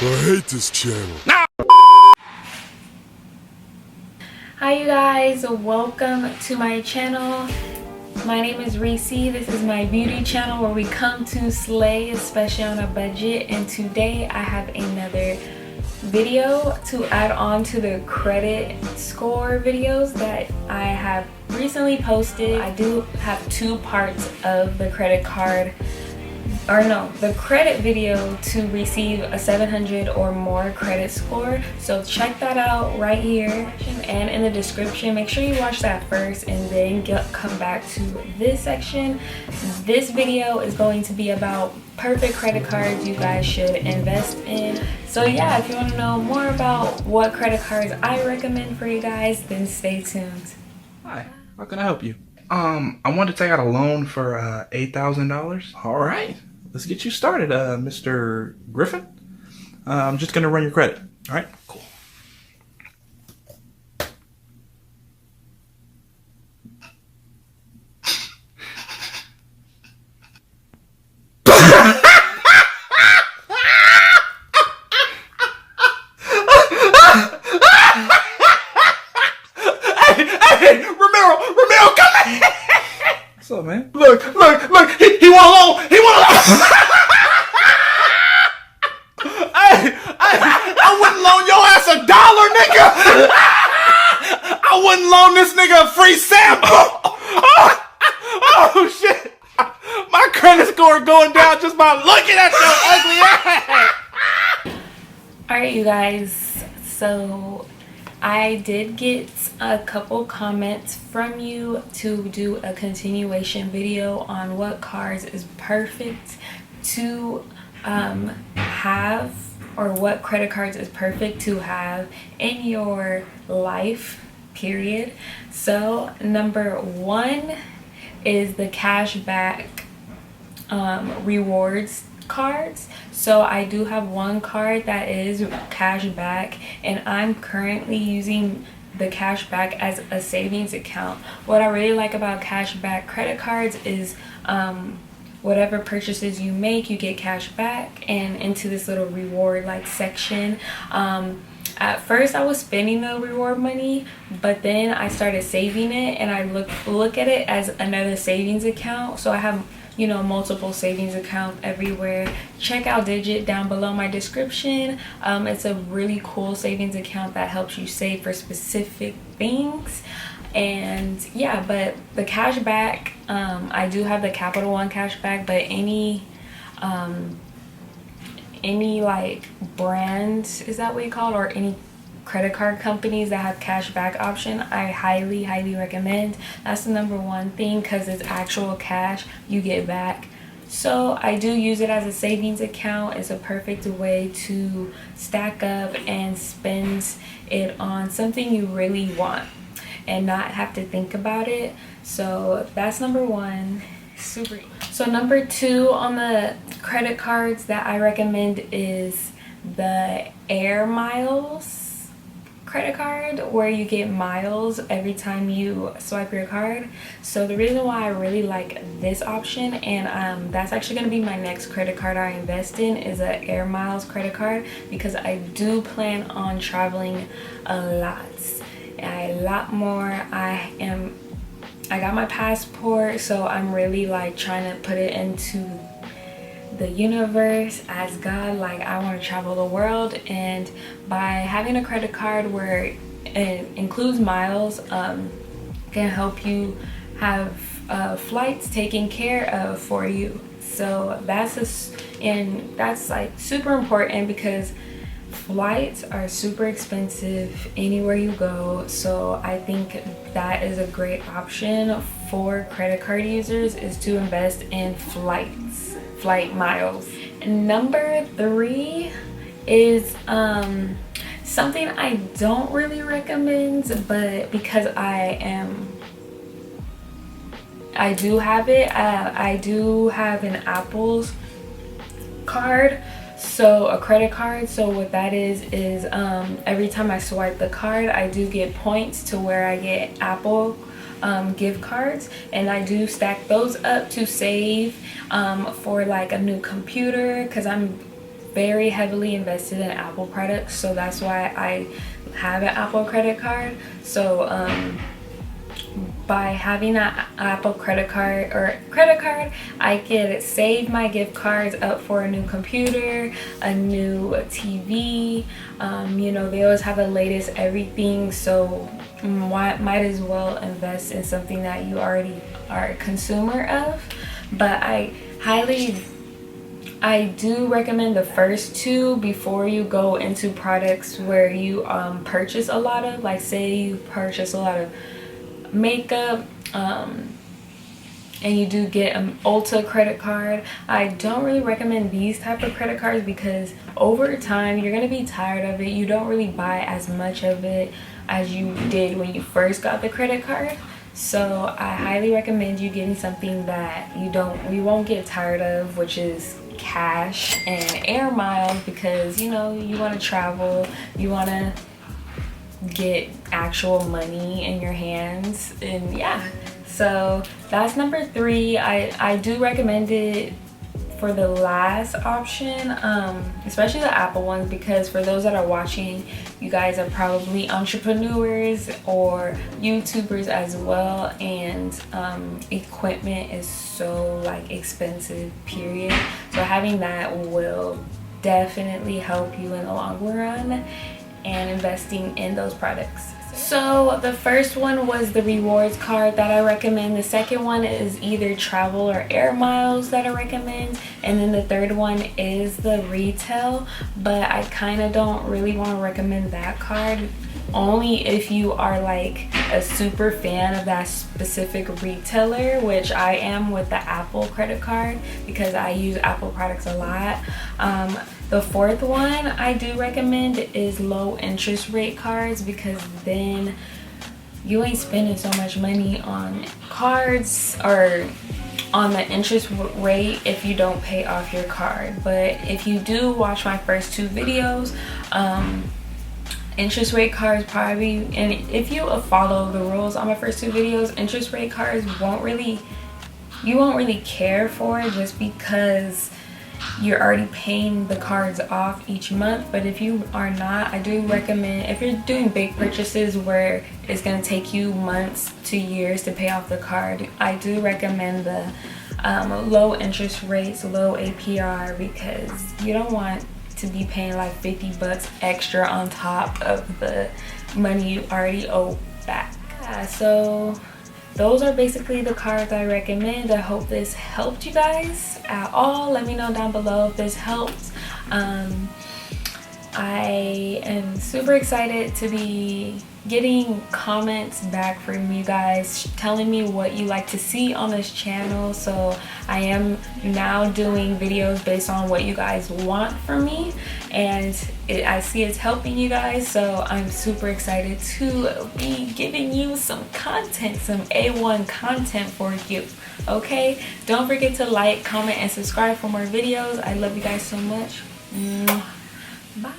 I hate this channel. Hi you guys, welcome to my channel. My name is Reesie. This is my beauty channel where we come to slay, especially on a budget. And today I have another video to add on to the credit score videos that I have recently posted. I do have two parts of the credit card, or no, the credit video to receive a 700 or more credit score. So check that out right here and in the description. Make sure you watch that first and then come back to this section. This video is going to be about perfect credit cards you guys should invest in. So yeah, if you want to know more about what credit cards I recommend for you guys, then stay tuned. Hi, how can I help you? I wanted to take out a loan for $8,000. All right, let's get you started, Mr. Griffin. I'm just gonna run your credit. All right, cool. Hey, Romero, come here! What's up, man? Look, he want a loan, Hey, I wouldn't loan your ass $1, nigga! I wouldn't loan this nigga a free sample! Oh, shit! My credit score going down just by looking at your ugly ass! Alright you guys, so I did get a couple comments from you to do a continuation video on what cards is perfect to have, or what credit cards is perfect to have in your life, period. So number one is the cashback rewards cards. So I do have one card that is cashback, and I'm currently using the cashback as a savings account. What I really like about cashback credit cards is whatever purchases you make, you get cash back and into this little reward like section. At first I was spending the reward money, but then I started saving it, and I look at it as another savings account. So I have, you know, multiple savings accounts everywhere. Check out Digit down below my description. It's a really cool savings account that helps you save for specific things. And yeah, but the cashback, I do have the Capital One cashback, but any like brand, is that what you call it, or any credit card companies that have cashback option, I highly recommend. That's the number one thing, because it's actual cash you get back. So I do use it as a savings account. It's a perfect way to stack up and spend it on something you really want and not have to think about it. So that's number one. Super. So number two on the credit cards that I recommend is the Air Miles credit card, where you get miles every time you swipe your card. So the reason why I really like this option, and that's actually going to be my next credit card I invest in, is a Air Miles credit card, because I do plan on traveling a lot more. I got my passport, so I'm really like trying to put it into the universe as God, like I want to travel the world. And by having a credit card where it includes miles, can help you have flights taken care of for you. So that's like super important, because flights are super expensive anywhere you go. So I think that is a great option for credit card users, is to invest in flight miles. And number three is something I don't really recommend, but because I do have it, I do have an Apple's card, so a credit card. So what that is every time I swipe the card, I do get points to where I get Apple gift cards, and I do stack those up to save for like a new computer, because I'm very heavily invested in Apple products, so that's why I have an Apple credit card. So by having that Apple credit card, I could save my gift cards up for a new computer, a new TV. You know, they always have the latest everything, so might as well invest in something that you already are a consumer of. But I do recommend the first two before you go into products where you purchase a lot of, like say you purchase a lot of makeup and you do get an Ulta credit card. I don't really recommend these type of credit cards because over time you're gonna be tired of it. You don't really buy as much of it as you did when you first got the credit card. So I highly recommend you getting something that you won't get tired of, which is cash and air miles, because you know you want to travel, you want to get actual money in your hands. And yeah, so that's number 3. I do recommend it for the last option, especially the Apple ones, because for those that are watching, you guys are probably entrepreneurs or YouTubers as well, and equipment is so like expensive, period. So having that will definitely help you in the long run and investing in those products. So the first one was the rewards card that I recommend. The second one is either travel or air miles that I recommend. And then the third one is the retail, but I kind of don't really want to recommend that card, only if you are like a super fan of that specific retailer, which I am with the Apple credit card because I use Apple products a lot. The fourth one I do recommend is low interest rate cards, because then you ain't spending so much money on cards or on the interest rate if you don't pay off your card. But if you do watch my first 2 videos, interest rate cards probably, and if you follow the rules on my first 2 videos, interest rate cards you won't really care for, just because you're already paying the cards off each month. But if you are not, I do recommend, if you're doing big purchases where it's going to take you months to years to pay off the card, I do recommend the low interest rates, low APR, because you don't want to be paying like 50 bucks extra on top of the money you already owe back. So those are basically the cards I recommend. I hope this helped you guys at all. Let me know down below if this helped. I am super excited to be getting comments back from you guys telling me what you like to see on this channel. So I am now doing videos based on what you guys want from me, and I see it's helping you guys, so I'm super excited to be giving you some content, some A1 content for you. Okay, don't forget to like, comment, and subscribe for more videos. I love you guys so much. Bye.